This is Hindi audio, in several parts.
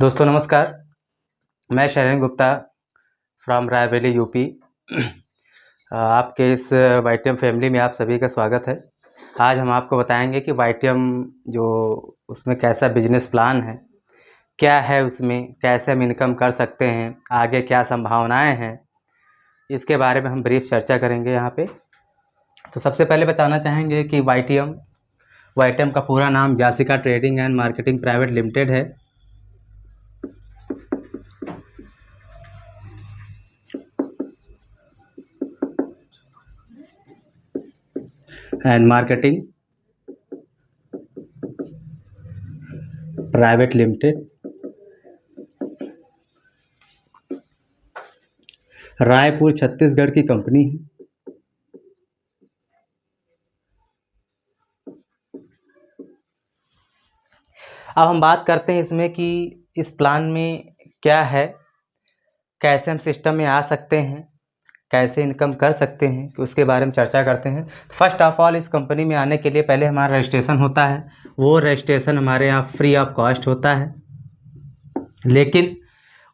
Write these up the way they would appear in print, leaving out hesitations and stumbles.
दोस्तों नमस्कार। मैं शैलेंद्र गुप्ता फ्रॉम रायबरेली यूपी। आपके इस वाईटीएम फैमिली में आप सभी का स्वागत है। आज हम आपको बताएंगे कि वाईटीएम जो उसमें कैसा बिजनेस प्लान है, क्या है उसमें, कैसे हम इनकम कर सकते हैं, आगे क्या संभावनाएं हैं, इसके बारे में हम ब्रीफ चर्चा करेंगे यहाँ पे। तो सबसे पहले बताना चाहेंगे कि वाईटीएम का पूरा नाम Jasika trading and marketing private limited है। And marketing private limited, Raipur Chhattisgarh की कंपनी है। अब हम बात करते हैं इसमें कि इस प्लान में क्या है, कैसे हम सिस्टम में आ सकते हैं, कैसे इनकम कर सकते हैं, कि उसके बारे में चर्चा करते हैं। फर्स्ट ऑफ ऑल, इस कंपनी में आने के लिए पहले हमारा रजिस्ट्रेशन होता है। वो रजिस्ट्रेशन हमारे यहाँ फ्री ऑफ कॉस्ट होता है, लेकिन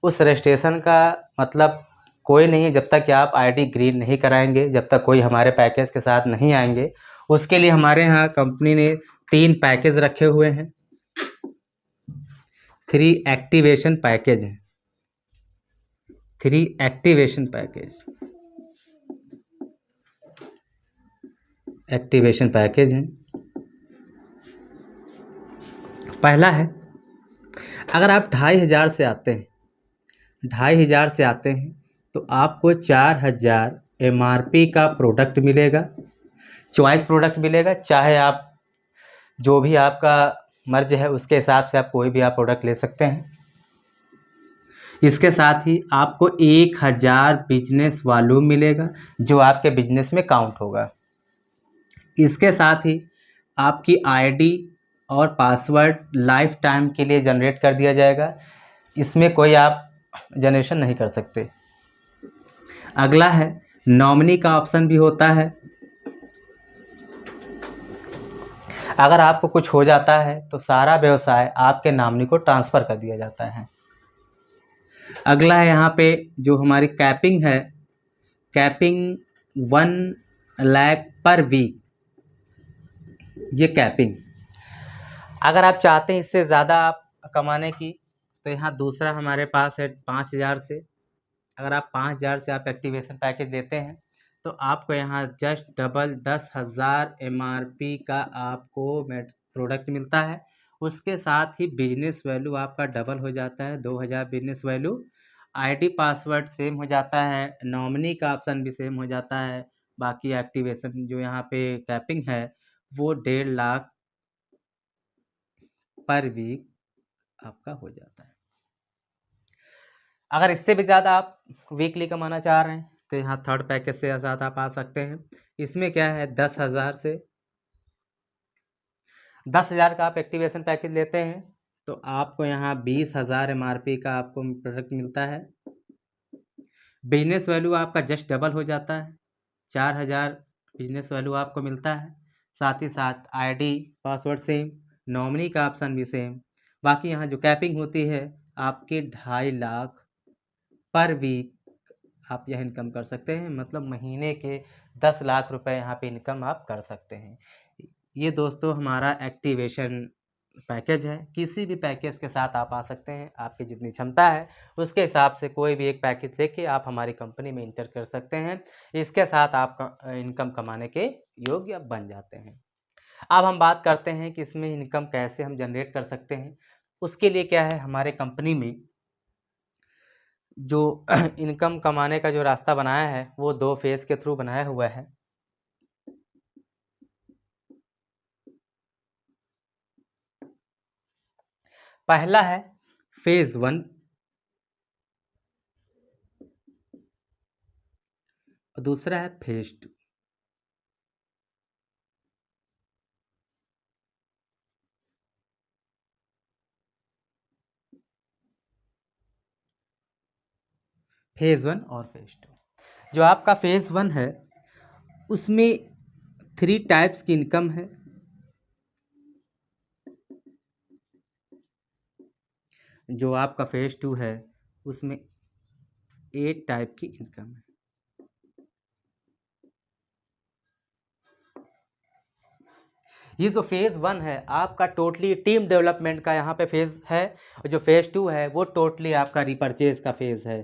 उस रजिस्ट्रेशन का मतलब कोई नहीं है जब तक कि आप आईडी ग्रीन नहीं कराएंगे, जब तक कोई हमारे पैकेज के साथ नहीं आएंगे। उसके लिए हमारे यहाँ कंपनी ने 3 पैकेज रखे हुए हैं। 3 एक्टिवेशन पैकेज हैं। 3 एक्टिवेशन पैकेज हैं। पहला है, अगर आप 2500 से आते हैं, 2500 से आते हैं तो आपको 4000 MRP का प्रोडक्ट मिलेगा, चॉइस प्रोडक्ट मिलेगा। चाहे आप जो भी आपका मर्ज है उसके हिसाब से आप कोई भी आप प्रोडक्ट ले सकते हैं। इसके साथ ही आपको 1000 बिजनेस वॉल्यूम मिलेगा जो आपके बिजनेस में काउंट होगा। इसके साथ ही आपकी आईडी और पासवर्ड लाइफ टाइम के लिए जनरेट कर दिया जाएगा। इसमें कोई आप जनरेशन नहीं कर सकते। अगला है, नॉमिनी का ऑप्शन भी होता है। अगर आपको कुछ हो जाता है तो सारा व्यवसाय आपके नॉमिनी को ट्रांसफ़र कर दिया जाता है। अगला है यहाँ पे जो हमारी कैपिंग है, कैपिंग 1 लाख पर वीक। ये कैपिंग, अगर आप चाहते हैं इससे ज़्यादा आप कमाने की, तो यहाँ दूसरा हमारे पास है 5000 से। अगर आप 5000 से आप एक्टिवेशन पैकेज लेते हैं तो आपको यहाँ जस्ट डबल 10,000 MRP का आपको प्रोडक्ट मिलता है। उसके साथ ही बिजनेस वैल्यू आपका डबल हो जाता है, 2000 business value. ID password same हो जाता है, नॉमिनी का ऑप्शन भी सेम हो जाता है। बाकी एक्टिवेशन जो यहाँ पे कैपिंग है वो 1.5 लाख पर वीक आपका हो जाता है। अगर इससे भी ज़्यादा आप वीकली कमाना चाह रहे हैं तो यहाँ थर्ड पैकेज से साथ आप आ सकते हैं। इसमें क्या है, 10,000 का आप एक्टिवेशन पैकेज लेते हैं तो आपको यहाँ 20,000 MRP का आपको प्रोडक्ट मिलता है। बिजनेस वैल्यू आपका जस्ट डबल हो जाता है, 4000 बिजनेस वैल्यू आपको मिलता है। साथ ही साथ आईडी पासवर्ड सेम, नॉमिनी का ऑप्शन भी सेम। बाकी यहाँ जो कैपिंग होती है आपके 2.5 लाख पर वीक आप यह इनकम कर सकते हैं। मतलब महीने के 10 लाख रुपए यहाँ पे इनकम आप कर सकते हैं। ये दोस्तों हमारा एक्टिवेशन पैकेज है। किसी भी पैकेज के साथ आप आ सकते हैं, आपकी जितनी क्षमता है उसके हिसाब से कोई भी एक पैकेज लेके आप हमारी कंपनी में इंटर कर सकते हैं। इसके साथ आप इनकम कमाने के योग्य बन जाते हैं। अब हम बात करते हैं कि इसमें इनकम कैसे हम जनरेट कर सकते हैं। उसके लिए क्या है, हमारे कंपनी में जो इनकम कमाने का जो रास्ता बनाया है वो 2 फेज़ के थ्रू बनाया हुआ है। पहला है फेज़ 1 और दूसरा है फेज़ 2। फेज़ 1 और फेज़ 2। जो आपका फेज़ 1 है उसमें 3 टाइप्स की इनकम है। जो आपका फेज 2 है उसमें 8 टाइप की इनकम है। ये जो फेज 1 है आपका टोटली टीम डेवलपमेंट का यहाँ पे फेज है, और जो फेज 2 है वो टोटली आपका रिपर्चेज का फेज है।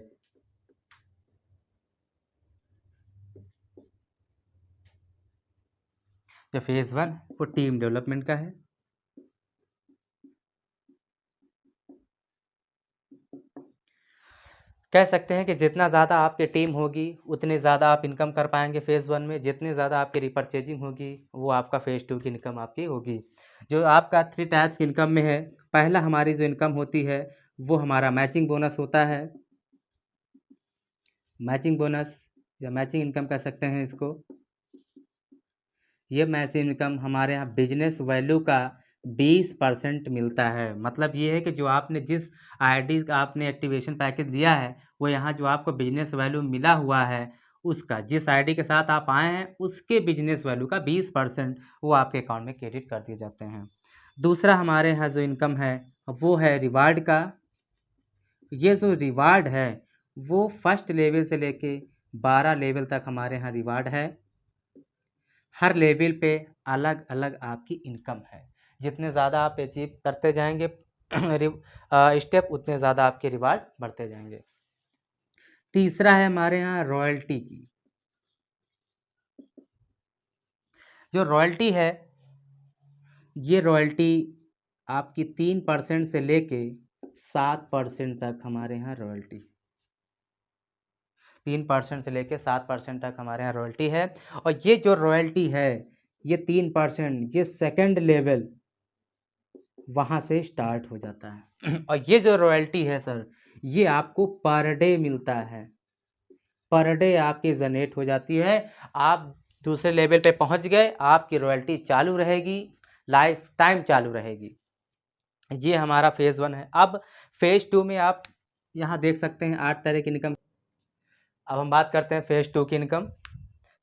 जो फेज 1 वो टीम डेवलपमेंट का है। कह सकते हैं कि जितना ज़्यादा आपकी टीम होगी उतनी ज़्यादा आप इनकम कर पाएंगे फेज़ 1 में, जितनी ज़्यादा आपकी रिपर्चेजिंग होगी वो आपका फेज़ 2 की इनकम आपकी होगी। जो आपका 3 टाइप्स की इनकम में है, पहला हमारी जो इनकम होती है वो हमारा मैचिंग बोनस होता है। मैचिंग बोनस या मैचिंग इनकम कह सकते हैं इसको। ये मैचिंग इनकम हमारे यहाँ बिजनेस वैल्यू का 20% मिलता है। मतलब ये है कि जो आपने जिस आईडी का आपने एक्टिवेशन पैकेज दिया है वो यहाँ जो आपको बिजनेस वैल्यू मिला हुआ है उसका, जिस आईडी के साथ आप आए हैं उसके बिजनेस वैल्यू का 20% वो आपके अकाउंट में क्रेडिट कर दिए जाते हैं। दूसरा हमारे यहाँ जो इनकम है वो है रिवार्ड का। ये जो रिवार्ड है वो फर्स्ट लेवल से लेके 12 लेवल तक हमारे यहाँ रिवार्ड है। हर लेवल पे अलग अलग आपकी इनकम है। जितने ज़्यादा आप अचीव करते जाएंगे स्टेप उतने ज़्यादा आपके रिवार्ड बढ़ते जाएंगे। तीसरा है हमारे यहाँ रॉयल्टी की। जो रॉयल्टी है ये रॉयल्टी आपकी 3% से लेके 7% तक हमारे यहाँ रॉयल्टी, 3% से लेके 7% तक हमारे यहाँ रॉयल्टी है। और ये जो रॉयल्टी है ये 3% ये सेकंड लेवल वहाँ से स्टार्ट हो जाता है। और ये जो रॉयल्टी है सर ये आपको पर डे मिलता है, पर डे आपकी जनरेट हो जाती है। आप दूसरे लेवल पे पहुँच गए, आपकी रॉयल्टी चालू रहेगी, लाइफ टाइम चालू रहेगी। ये हमारा फेज़ 1 है। अब फेज़ 2 में आप यहाँ देख सकते हैं 8 तरह की इनकम। अब हम बात करते हैं फेज़ 2 की इनकम।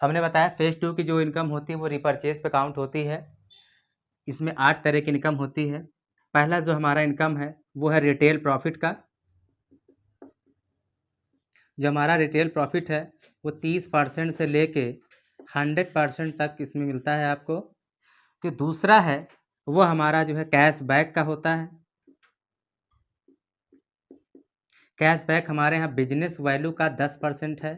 हमने बताया फेज़ 2 की जो इनकम होती है वो रिपर्चेज पे काउंट होती है। इसमें 8 तरह की इनकम होती है। पहला जो हमारा इनकम है वो है रिटेल प्रॉफिट का। जो हमारा रिटेल प्रॉफिट है वो 30% से लेके 100% तक इसमें मिलता है आपको। जो दूसरा है वो हमारा जो है कैश बैक का होता है। कैश बैक हमारे यहाँ बिजनेस वैल्यू का 10% है।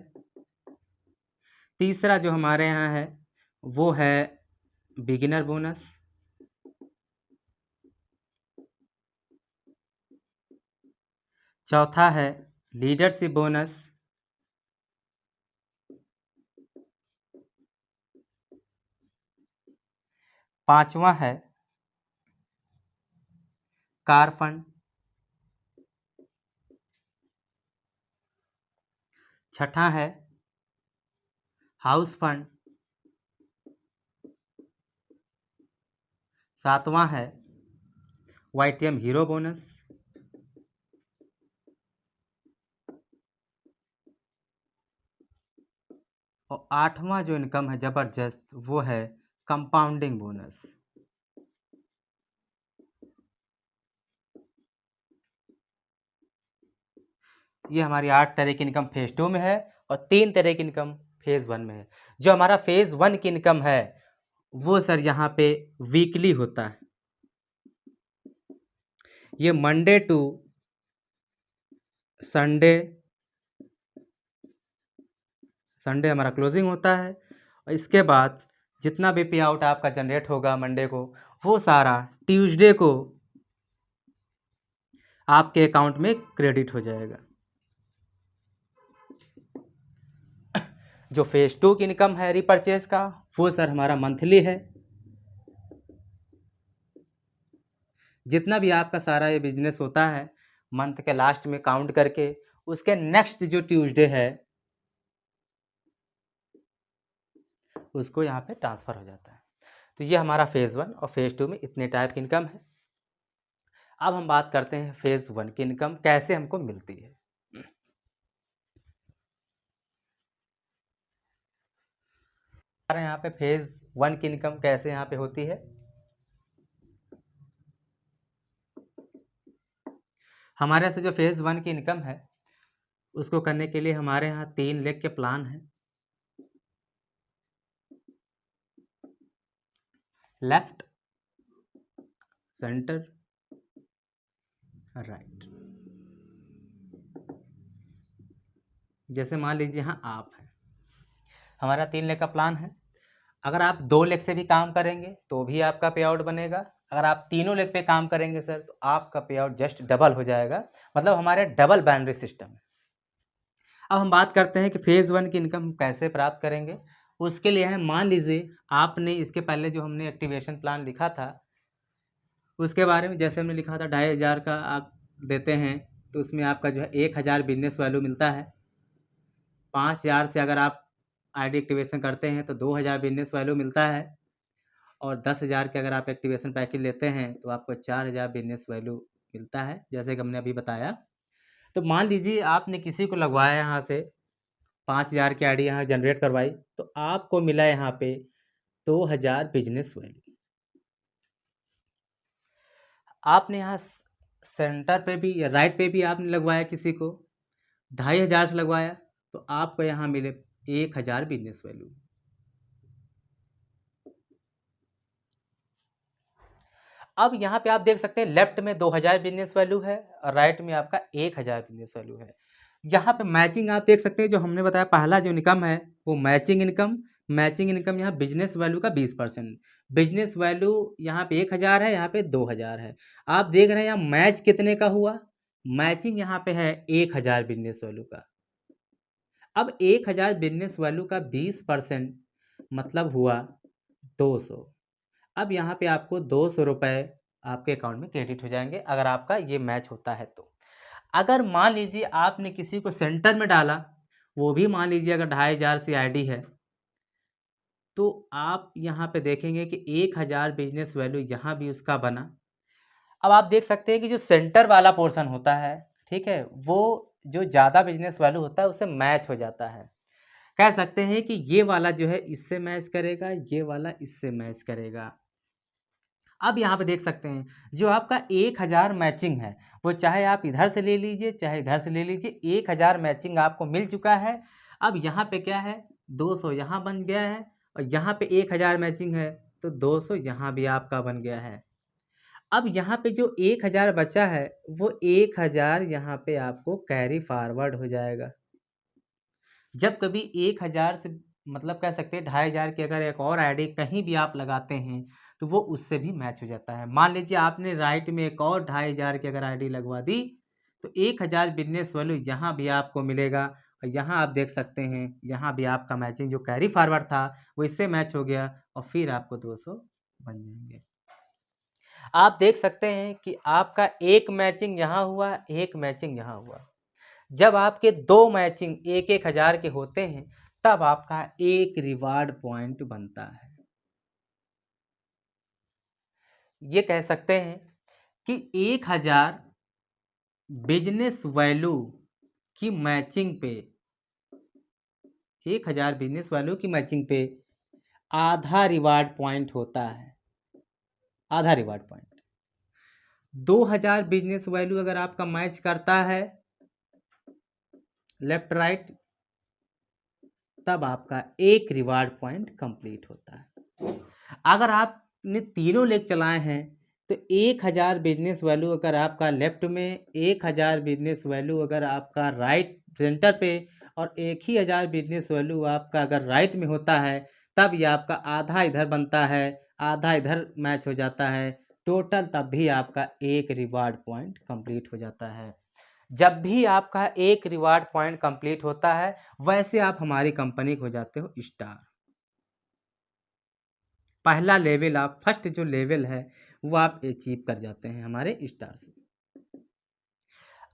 तीसरा जो हमारे यहाँ है वो है बिगिनर बोनस। चौथा है लीडरशिप बोनस। पांचवा है कार फंड। छठा है हाउस फंड। सातवां है YTM हीरो बोनस। और आठवां जो इनकम है ज़बरदस्त वो है कंपाउंडिंग बोनस। ये हमारी 8 तरह की इनकम फेज़ 2 में है और 3 तरह की इनकम फेज़ 1 में है। जो हमारा फेज़ 1 की इनकम है वो सर यहाँ पे वीकली होता है। ये मंडे टू संडे, संडे हमारा क्लोजिंग होता है। और इसके बाद जितना भी पे आउट आपका जनरेट होगा मंडे को वो सारा ट्यूसडे को आपके अकाउंट में क्रेडिट हो जाएगा। जो फेज़ 2 की इनकम है रिपर्चेज का वो सर हमारा मंथली है। जितना भी आपका सारा ये बिजनेस होता है मंथ के लास्ट में काउंट करके उसके नेक्स्ट जो ट्यूसडे है उसको यहाँ पे ट्रांसफ़र हो जाता है। तो ये हमारा फेज़ 1 और फेज़ 2 में इतने टाइप की इनकम है। अब हम बात करते हैं फेज़ 1 की इनकम कैसे हमको मिलती है। हमारे यहाँ पे फेज़ 1 की इनकम कैसे यहाँ पे होती है। हमारे यहाँ से जो फेज़ 1 की इनकम है उसको करने के लिए हमारे यहाँ 3 लेग के प्लान हैं। Left, centre, right. जैसे मान लीजिए यहाँ आप हैं, हमारा 3 लेग का प्लान है। अगर आप 2 लेग से भी काम करेंगे तो भी आपका पे आउट बनेगा। अगर आप तीनों लेग पे काम करेंगे सर तो आपका पे आउट जस्ट डबल हो जाएगा, मतलब हमारे डबल बाइनरी सिस्टम है। अब हम बात करते हैं कि फेज़ 1 की इनकम कैसे प्राप्त करेंगे। उसके लिए है, मान लीजिए आपने इसके पहले जो हमने एक्टिवेशन प्लान लिखा था उसके बारे में, जैसे हमने लिखा था 2500 का आप देते हैं तो उसमें आपका जो है 1000 बिजनेस वैल्यू मिलता है। 5000 से अगर आप आईडी एक्टिवेशन करते हैं तो 2000 बिजनेस वैल्यू मिलता है, और 10,000 के अगर आप एक्टिवेशन पैकेज लेते हैं तो आपको 4000 बिजनेस वैल्यू मिलता है, जैसे कि हमने अभी बताया। तो मान लीजिए आपने किसी को लगवाया यहाँ से 5000 की आईडी यहाँ जनरेट करवाई तो आपको मिला यहाँ पे 2000 बिजनेस वैल्यू। आपने यहाँ सेंटर पे भी या राइट पे भी आपने लगवाया, किसी को 2500 से लगवाया तो आपको यहाँ मिले 1000 बिजनेस वैल्यू। अब यहाँ पे आप देख सकते हैं लेफ्ट में 2000 बिजनेस वैल्यू है और राइट में आपका 1000 बिजनेस वैल्यू है। यहाँ पे मैचिंग आप देख सकते हैं, जो हमने बताया पहला जो इनकम है वो मैचिंग इनकम। मैचिंग इनकम यहाँ बिजनेस वैल्यू का 20%। बिजनेस वैल्यू यहाँ पे 1000 है, यहाँ पे 2000 है। आप देख रहे हैं यहाँ मैच कितने का हुआ, मैचिंग यहाँ पे है 1000 बिजनेस वैल्यू का। अब 1000 बिजनेस वैल्यू का 20% मतलब हुआ 200। अब यहाँ पे आपको 200 रुपये आपके अकाउंट में क्रेडिट हो जाएंगे अगर आपका ये मैच होता है तो। अगर मान लीजिए आपने किसी को सेंटर में डाला, वो भी मान लीजिए अगर 2500 से आईडी है, तो आप यहाँ पे देखेंगे कि 1000 बिजनेस वैल्यू यहाँ भी उसका बना। अब आप देख सकते हैं कि जो सेंटर वाला पोर्शन होता है, ठीक है, वो जो ज़्यादा बिजनेस वैल्यू होता है उससे मैच हो जाता है। कह सकते हैं कि ये वाला जो है इससे मैच करेगा, ये वाला इससे मैच करेगा। अब यहाँ पे देख सकते हैं जो आपका 1000 मैचिंग है वो चाहे आप इधर से ले लीजिए चाहे इधर से ले लीजिए, 1000 मैचिंग आपको मिल चुका है। अब यहाँ पे क्या है, 200 यहाँ बन गया है और यहाँ पे 1000 मैचिंग है तो 200 यहाँ भी आपका बन गया है। अब यहाँ पे जो 1000 बचा है वो 1000 यहाँ पे आपको कैरी फॉरवर्ड हो जाएगा। जब कभी 1000 से मतलब कह सकते हैं 2500 की अगर एक और आईडी कहीं भी आप लगाते हैं तो वो उससे भी मैच हो जाता है। मान लीजिए आपने राइट में एक और 2500 की अगर आईडी लगवा दी तो 1000 बिजनेस वैल्यू यहाँ भी आपको मिलेगा। और यहाँ आप देख सकते हैं यहाँ भी आपका मैचिंग जो कैरी फॉरवर्ड था वो इससे मैच हो गया और फिर आपको 200 बन जाएंगे। आप देख सकते हैं कि आपका एक मैचिंग यहाँ हुआ, एक मैचिंग यहाँ हुआ। जब आपके 2 मैचिंग 1000 के होते हैं तब आपका एक रिवार्ड पॉइंट बनता है। ये कह सकते हैं कि 1000 बिजनेस वैल्यू की मैचिंग पे, 1000 बिजनेस वैल्यू की मैचिंग पे आधा रिवार्ड पॉइंट होता है, आधा रिवार्ड पॉइंट। 2000 बिजनेस वैल्यू अगर आपका मैच करता है लेफ्ट राइट तब आपका एक रिवार्ड पॉइंट कंप्लीट होता है। अगर आपने तीनों लेग चलाए हैं तो 1000 बिजनेस वैल्यू अगर आपका लेफ्ट में, 1000 बिजनेस वैल्यू अगर आपका राइट सेंटर पे और 1000 बिजनेस वैल्यू आपका अगर राइट में होता है तब ये आपका आधा इधर बनता है, आधा इधर मैच हो जाता है, टोटल तब भी आपका एक रिवार्ड पॉइंट कंप्लीट हो जाता है। जब भी आपका एक रिवार्ड पॉइंट कंप्लीट होता है वैसे आप हमारी कंपनी को हो जाते हो स्टार। पहला लेवल आप फर्स्ट जो लेवल है वो आप अचीव कर जाते हैं हमारे स्टार से।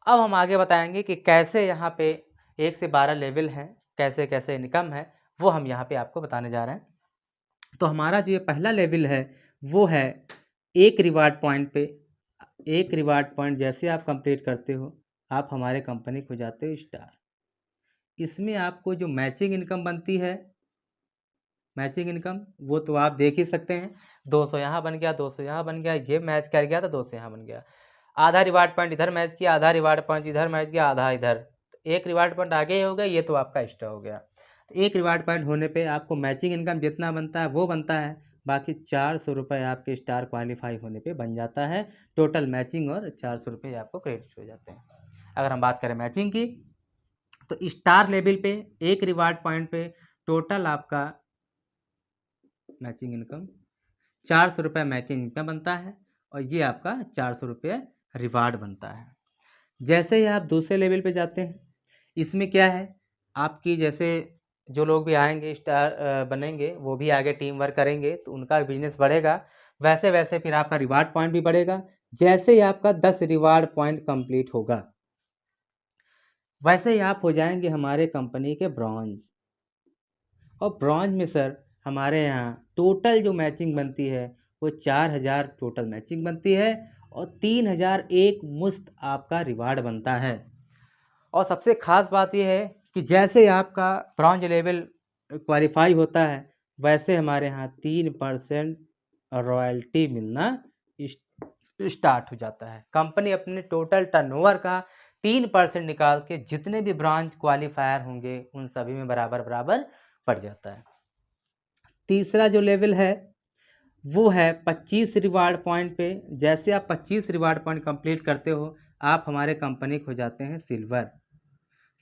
अब हम आगे बताएंगे कि कैसे यहाँ पे 1 से 12 लेवल हैं, कैसे कैसे इनकम है, वो हम यहाँ पे आपको बताने जा रहे हैं। तो हमारा जो ये पहला लेवल है वो है एक रिवार्ड पॉइंट पे। एक रिवार्ड पॉइंट जैसे आप कंप्लीट करते हो आप हमारे कंपनी को जाते हो स्टार। इसमें आपको जो मैचिंग इनकम बनती है, मैचिंग इनकम वो तो आप देख ही सकते हैं, 200 यहाँ बन गया, 200 यहाँ बन गया, ये मैच कर गया तो 200 यहाँ बन गया। आधा रिवार्ड पॉइंट इधर मैच किया, आधा रिवार्ड पॉइंट इधर मैच किया, आधा इधर, एक रिवार्ड पॉइंट आगे हो गया, ये तो आपका एक्स्ट्रा हो गया। तो एक रिवार्ड पॉइंट होने पे आपको मैचिंग इनकम जितना बनता है वो बनता है, बाकी 400 रुपये आपके स्टार क्वालिफाई होने पे बन जाता है। टोटल मैचिंग और 400 रुपये आपको क्रेडिट हो जाते हैं। अगर हम बात करें मैचिंग की, तो स्टार लेवल पे एक रिवार्ड पॉइंट पे टोटल आपका मैचिंग इनकम 400 रुपये मैचिंग इनकम बनता है, और ये आपका 400 रुपये रिवार्ड बनता है। जैसे ही आप दूसरे लेवल पे जाते हैं, इसमें क्या है, आपकी जैसे जो लोग भी आएंगे स्टार बनेंगे, वो भी आगे टीम वर्क करेंगे तो उनका बिजनेस बढ़ेगा, वैसे वैसे फिर आपका रिवार्ड पॉइंट भी बढ़ेगा। जैसे ही आपका 10 रिवार्ड पॉइंट कंप्लीट होगा, वैसे ही आप हो जाएंगे हमारे कंपनी के ब्रॉन्ज। और ब्रॉन्ज में सर हमारे यहाँ टोटल जो मैचिंग बनती है वो 4000 टोटल मैचिंग बनती है, और 3000 एक मुश्त आपका रिवार्ड बनता है। और सबसे ख़ास बात यह है कि जैसे आपका ब्रॉन्ज लेवल क्वालिफाई होता है, वैसे हमारे यहाँ 3% रॉयल्टी मिलना स्टार्ट हो जाता है। कंपनी अपने टोटल टर्नओवर का 3% निकाल के जितने भी ब्रांच क्वालिफायर होंगे उन सभी में बराबर बराबर पड़ जाता है। तीसरा जो लेवल है वो है 25 रिवार्ड पॉइंट पे। जैसे आप 25 रिवार्ड पॉइंट कंप्लीट करते हो, आप हमारे कंपनी को जाते हैं सिल्वर।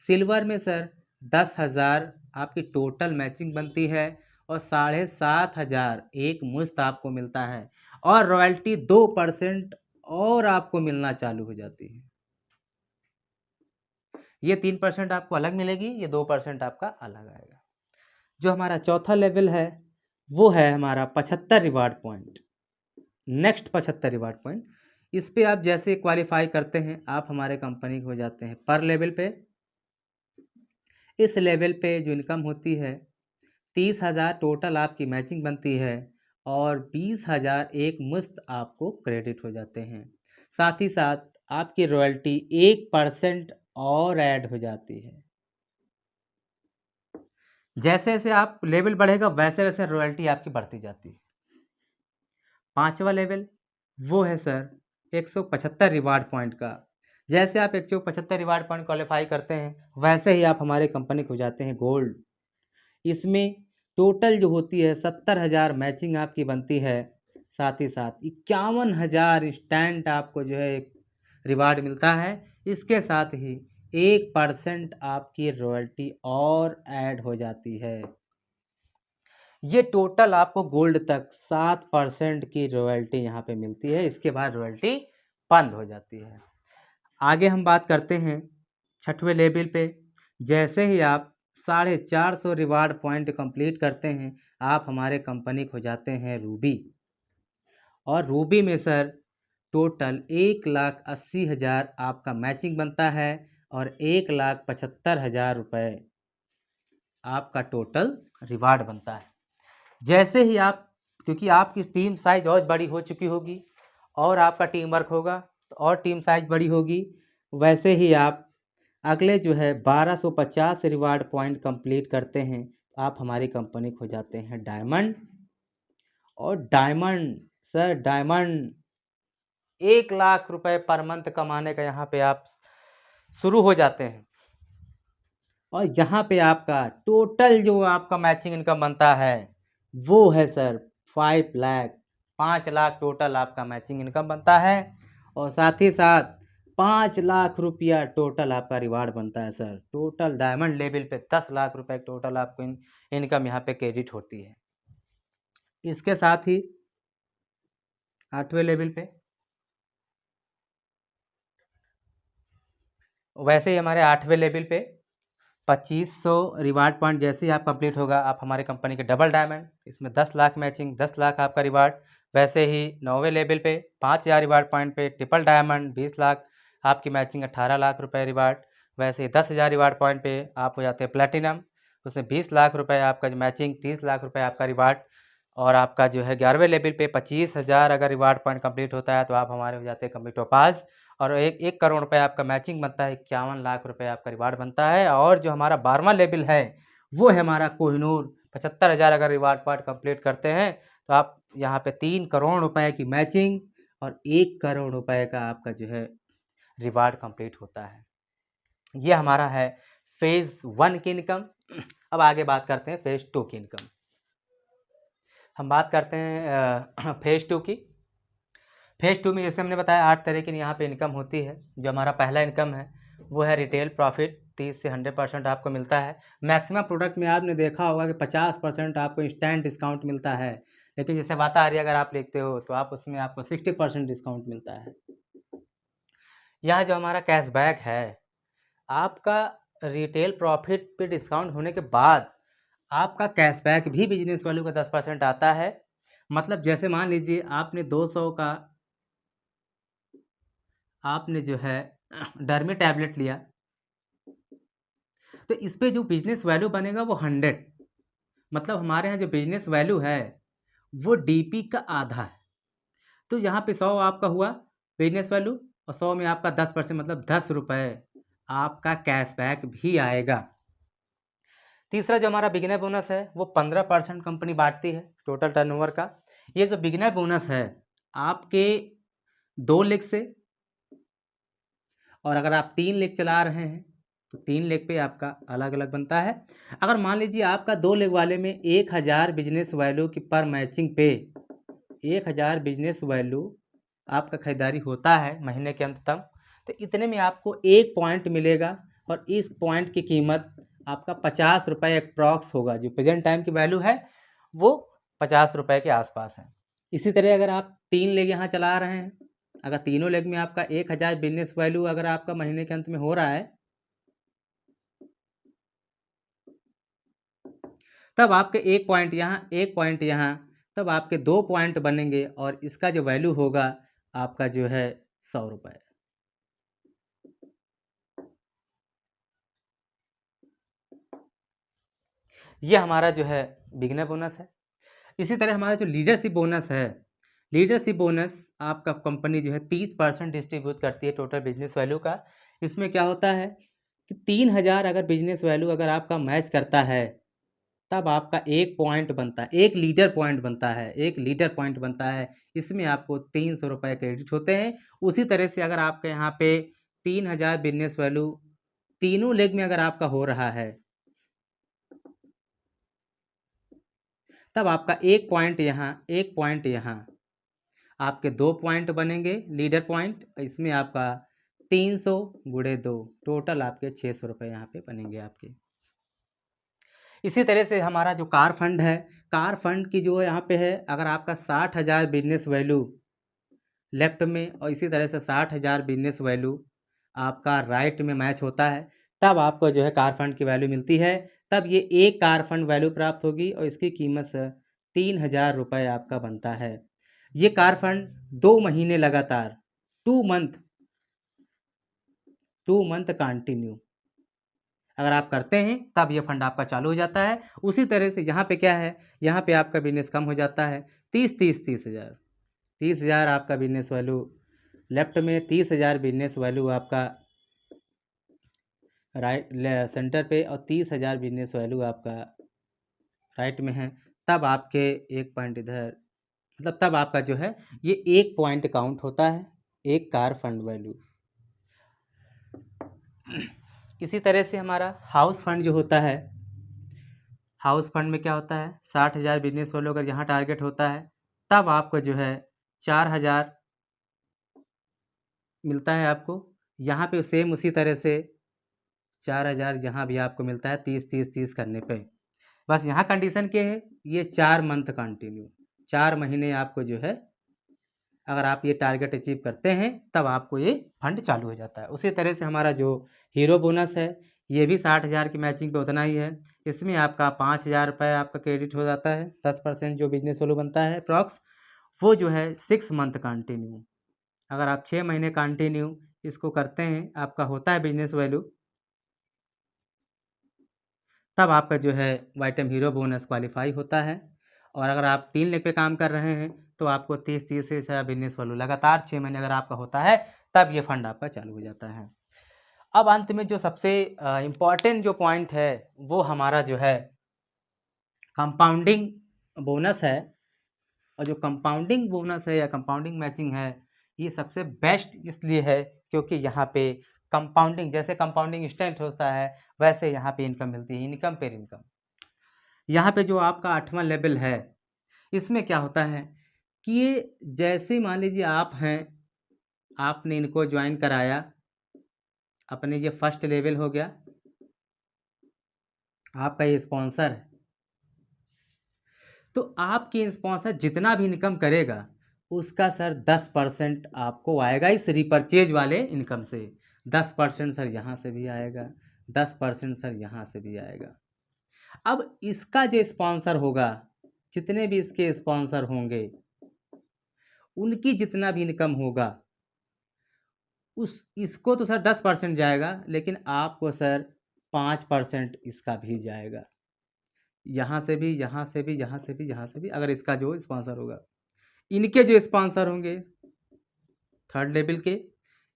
सिल्वर में सर 10,000 आपकी टोटल मैचिंग बनती है, और 7,500 एक मुश्त आपको मिलता है, और रॉयल्टी 2% और आपको मिलना चालू हो जाती है। ये 3% आपको अलग मिलेगी, ये 2% आपका अलग आएगा। जो हमारा चौथा लेवल है वो है हमारा 75 reward point. Next 75 reward point, इस पे आप जैसे क्वालिफाई करते हैं, आप हमारे कंपनी को हो जाते हैं पर लेवल पे। इस लेवल पे जो इनकम होती है 30,000 टोटल आपकी मैचिंग बनती है, और 20,000 एक मुश्त आपको क्रेडिट हो जाते हैं। साथ ही साथ आपकी रॉयल्टी 1% और ऐड हो जाती है। जैसे जैसे आप लेवल बढ़ेगा वैसे वैसे रॉयल्टी आपकी बढ़ती जाती है। पांचवा लेवल वो है सर 175 रिवार्ड पॉइंट का। जैसे आप 175 रिवार्ड पॉइंट क्वालिफाई करते हैं, वैसे ही आप हमारे कंपनी को जाते हैं गोल्ड। इसमें टोटल जो होती है 70,000 मैचिंग आपकी बनती है, साथ ही साथ 51,000 इंस्टेंट आपको जो है रिवार्ड मिलता है। इसके साथ ही 1% आपकी रॉयल्टी और ऐड हो जाती है। ये टोटल आपको गोल्ड तक 7% की रॉयल्टी यहाँ पे मिलती है। इसके बाद रॉयल्टी बंद हो जाती है। आगे हम बात करते हैं छठवें लेवल पे। जैसे ही आप 450 रिवार्ड पॉइंट कंप्लीट करते हैं, आप हमारे कंपनी को जाते हैं रूबी। और रूबी में सर टोटल 1,80,000 आपका मैचिंग बनता है, और 1,75,000 रुपये आपका टोटल रिवार्ड बनता है। जैसे ही आप, क्योंकि आपकी टीम साइज और बड़ी हो चुकी होगी और आपका टीम वर्क होगा तो और टीम साइज बड़ी होगी, वैसे ही आप अगले जो है 1250 रिवार्ड पॉइंट कंप्लीट करते हैं, आप हमारी कंपनी को जाते हैं डायमंड। और डायमंड सर, डायमंड 1,00,000 रुपये पर मंथ कमाने का यहाँ पे आप शुरू हो जाते हैं। और यहाँ पे आपका टोटल जो आपका मैचिंग इनकम बनता है वो है सर 5 लाख, 5 लाख टोटल आपका मैचिंग इनकम बनता है। और साथ ही साथ 5 लाख रुपया टोटल आपका रिवार्ड बनता है सर। टोटल डायमंड लेवल पे 10 लाख रुपए टोटल आपको इनकम यहाँ पे क्रेडिट होती है। इसके साथ ही 8वें लेवल पे वैसे ही हमारे 8वें लेवल पे 2500 रिवार्ड पॉइंट जैसे ही आप कंप्लीट होगा, आप हमारे कंपनी के डबल डायमंड, इसमें 10 लाख मैचिंग, 10 लाख आपका रिवार्ड। वैसे ही 9वें लेवल पे 5,000 रिवार्ड पॉइंट पे ट्रिपल डायमंड, 20 लाख आपकी मैचिंग, 18 लाख रुपए रिवार्ड। वैसे ही 10,000 रिवार्ड पॉइंट पे आप हो जाते हैं प्लेटिनम, उसमें 20 लाख रुपए आपका जो मैचिंग, 30 लाख रुपए आपका रिवार्ड। और आपका जो है 11वें लेवल पे 25,000 अगर रिवार्ड पॉइंट कंप्लीट होता है तो आप हमारे हो जाते हैं कंप्लीट पास, और 1 करोड़ रुपए आपका मैचिंग बनता है, 51 लाख रुपए आपका रिवार्ड बनता है। और जो हमारा 12वां लेवल है वो है हमारा कोहिनूर। 75,000 अगर रिवार्ड पॉइंट कंप्लीट करते हैं तो आप यहाँ पे 3 करोड़ रुपए की मैचिंग और 1 करोड़ रुपए का आपका जो है रिवार्ड कंप्लीट होता है। ये हमारा है फेज़ 1 की इनकम। अब आगे बात करते हैं फेज़ 2 की इनकम। हम बात करते हैं फेज़ 2 की। फेज़ 2 में जैसे हमने बताया 8 तरह की यहाँ पे इनकम होती है। जो हमारा पहला इनकम है वो है रिटेल प्रॉफिट, 30 से 100% आपको मिलता है। मैक्सिमम प्रोडक्ट में आपने देखा होगा कि 50% आपको इंस्टेंट डिस्काउंट मिलता है, लेकिन जैसे वाताहारी अगर आप लेते हो तो आप उसमें आपको 60% डिस्काउंट मिलता है। यहाँ जो हमारा कैशबैक है, आपका रिटेल प्रॉफिट पे डिस्काउंट होने के बाद आपका कैशबैक भी बिजनेस वैल्यू का 10% आता है। मतलब जैसे मान लीजिए आपने 200 का आपने जो है डर्मी टैबलेट लिया, तो इस पे जो बिजनेस वैल्यू बनेगा वो 100। मतलब हमारे यहाँ जो बिजनेस वैल्यू है वो डीपी का आधा है। तो यहाँ पे 100 आपका हुआ बिजनेस वैल्यू और 100 में आपका 10% मतलब 10 रुपये आपका कैशबैक भी आएगा। तीसरा जो हमारा बिगिनर बोनस है वो 15% कंपनी बांटती है टोटल टर्नओवर का। ये जो बिगिनर बोनस है आपके 2 लेग से, और अगर आप 3 लेग चला रहे हैं तो 3 लेग पे आपका अलग अलग बनता है। अगर मान लीजिए आपका 2 लेग वाले में 1000 बिजनेस वैल्यू की पर मैचिंग पे 1000 बिजनेस वैल्यू आपका खरीदारी होता है महीने के अंत तक, तो इतने में आपको 1 पॉइंट मिलेगा और इस पॉइंट की कीमत आपका 50 रुपये अप्रॉक्स होगा। जो प्रेजेंट टाइम की वैल्यू है वो 50 रुपये के आसपास है। इसी तरह अगर आप 3 लेग यहाँ चला रहे हैं, अगर तीनों लेग में आपका 1000 बिजनेस वैल्यू अगर आपका महीने के अंत में हो रहा है, तब आपके 1 पॉइंट यहाँ 1 पॉइंट यहाँ, तब आपके 2 पॉइंट बनेंगे और इसका जो वैल्यू होगा आपका जो है 100 रुपये। ये हमारा जो है बिगिनर बोनस है। इसी तरह हमारा जो लीडरशिप बोनस है, लीडरशिप बोनस आपका कंपनी जो है 30% डिस्ट्रीब्यूट करती है टोटल बिजनेस वैल्यू का। इसमें क्या होता है कि 3000 अगर बिजनेस वैल्यू अगर आपका मैच करता है तब आपका 1 पॉइंट बनता है, 1 लीडर पॉइंट बनता है, 1 लीडर पॉइंट बनता है। इसमें आपको 300 रुपये क्रेडिट होते हैं। उसी तरह से अगर आपके यहाँ पे 3000 बिजनेस वैल्यू तीनों लेग में अगर आपका हो रहा है, तब आपका 1 पॉइंट यहाँ 1 पॉइंट यहाँ, आपके 2 पॉइंट बनेंगे लीडर पॉइंट। इसमें आपका 300 गुणे 2 टोटल आपके 600 रुपये यहाँ पे बनेंगे आपके। इसी तरह से हमारा जो कार फंड है, कार फंड की जो यहाँ पे है, अगर आपका 60,000 बिजनेस वैल्यू लेफ्ट में और इसी तरह से 60,000 बिजनेस वैल्यू आपका राइट में मैच होता है, तब आपको जो है कार फंड की वैल्यू मिलती है। तब ये एक कार फंड वैल्यू प्राप्त होगी और इसकी कीमत 3000 रुपये आपका बनता है। ये कार फंड 2 महीने लगातार 2 मंथ कंटिन्यू अगर आप करते हैं तब ये फंड आपका चालू हो जाता है। उसी तरह से यहाँ पे क्या है, यहाँ पे आपका बिजनेस कम हो जाता है। 30,000 आपका बिजनेस वैल्यू लेफ्ट में, 30,000 बिजनेस वैल्यू आपका राइट सेंटर पे और 30,000 बिजनेस वैल्यू आपका राइट में है। तब आपके 1 पॉइंट इधर, मतलब तब आपका जो है ये 1 पॉइंट काउंट होता है, एक कार फंड वैल्यू। इसी तरह से हमारा हाउस फंड जो होता है, हाउस फंड में क्या होता है, 60,000 बिजनेस वैल्यू अगर यहाँ टारगेट होता है तब आपको जो है 4,000 मिलता है आपको। यहाँ पे सेम उसी तरह से 4,000 यहाँ भी आपको मिलता है 30 करने पे। बस यहाँ कंडीशन क्या है, ये 4 मंथ कंटिन्यू, 4 महीने आपको जो है अगर आप ये टारगेट अचीव करते हैं तब आपको ये फंड चालू हो जाता है। उसी तरह से हमारा जो हीरो बोनस है ये भी 60,000 की मैचिंग पे उतना ही है। इसमें आपका 5,000 रुपये आपका क्रेडिट हो जाता है, 10% जो बिजनेस वैल्यू बनता है अप्रॉक्स, वो जो है 6 मंथ कंटिन्यू। अगर आप 6 महीने कंटिन्यू इसको करते हैं, आपका होता है बिजनेस वैल्यू, तब आपका जो है वाइटम हीरो बोनस क्वालिफाई होता है। और अगर आप 3 लेग पे काम कर रहे हैं तो आपको 30 से बिजनेस वैल्यू लगातार 6 महीने अगर आपका होता है तब ये फंड आपका चालू हो जाता है। अब अंत में जो सबसे इम्पॉर्टेंट जो पॉइंट है वो हमारा जो है कंपाउंडिंग बोनस है। और जो कंपाउंडिंग बोनस है या कंपाउंडिंग मैचिंग है ये सबसे बेस्ट इसलिए है क्योंकि यहाँ पे कंपाउंडिंग, जैसे कंपाउंडिंग इंस्टेंट होता है वैसे यहाँ पे इनकम मिलती है, इनकम पेर इनकम। यहाँ पे जो आपका 8वां लेवल है, इसमें क्या होता है कि ये जैसे मान लीजिए आप हैं, आपने इनको ज्वाइन कराया, अपने ये फर्स्ट लेवल हो गया, आपका ये स्पॉन्सर है, तो आपके स्पॉन्सर जितना भी इनकम करेगा उसका सर 10% आपको आएगा इस रिपर्चेज वाले इनकम से। 10% सर यहाँ से भी आएगा, 10% सर यहाँ से भी आएगा। अब इसका जो स्पॉन्सर होगा, जितने भी इसके स्पॉन्सर होंगे उनकी जितना भी इनकम होगा उस इसको तो सर 10% जाएगा, लेकिन आपको सर 5% इसका भी जाएगा, यहाँ से भी, यहाँ से भी, यहाँ से भी, यहाँ से भी, अगर इसका जो स्पॉन्सर होगा। इनके जो स्पॉन्सर होंगे थर्ड लेवल के,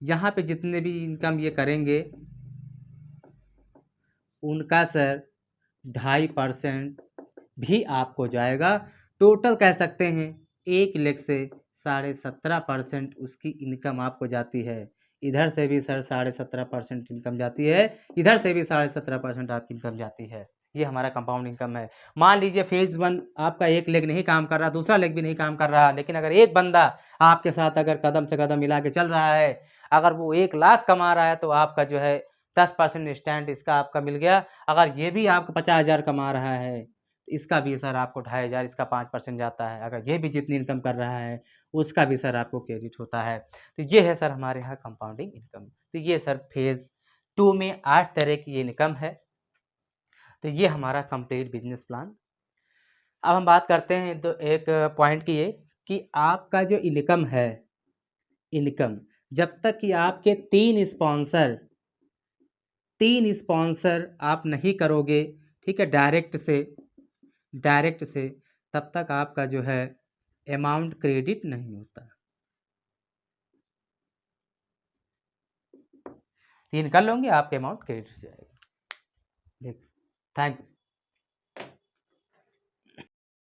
यहाँ पे जितने भी इनकम ये करेंगे उनका सर 2.5% भी आपको जाएगा। टोटल कह सकते हैं 1 लाख से 17.5% उसकी इनकम आपको जाती है। इधर से भी सर 17.5% इनकम जाती है, इधर से भी 17.5% आपकी इनकम जाती है। ये हमारा कंपाउंड इनकम है। मान लीजिए फेज 1 आपका 1 लेग नहीं काम कर रहा, दूसरा लेग भी नहीं काम कर रहा, लेकिन अगर एक बंदा आपके साथ अगर कदम से कदम मिला के चल रहा है, अगर वो 1 लाख कमा रहा है तो आपका जो है 10% स्टैंड इसका आपका मिल गया। अगर ये भी आपको 50,000 कमा रहा है तो इसका भी सर आपको 2,500, इसका 5% जाता है। अगर ये भी जितनी इनकम कर रहा है उसका भी सर आपको क्रेडिट होता है। तो ये है सर हमारे यहाँ कंपाउंडिंग इनकम। तो ये सर फेज 2 में 8 तरह की इनकम है। तो ये हमारा कंप्लीट बिजनेस प्लान। अब हम बात करते हैं तो एक पॉइंट की, ये कि आपका जो इनकम है, इनकम जब तक कि आपके 3 स्पॉन्सर आप नहीं करोगे, ठीक है, डायरेक्ट से, तब तक आपका जो है अमाउंट क्रेडिट नहीं होता। 3 कर लोगे आपके अमाउंट क्रेडिट हो जाएगा। थैंक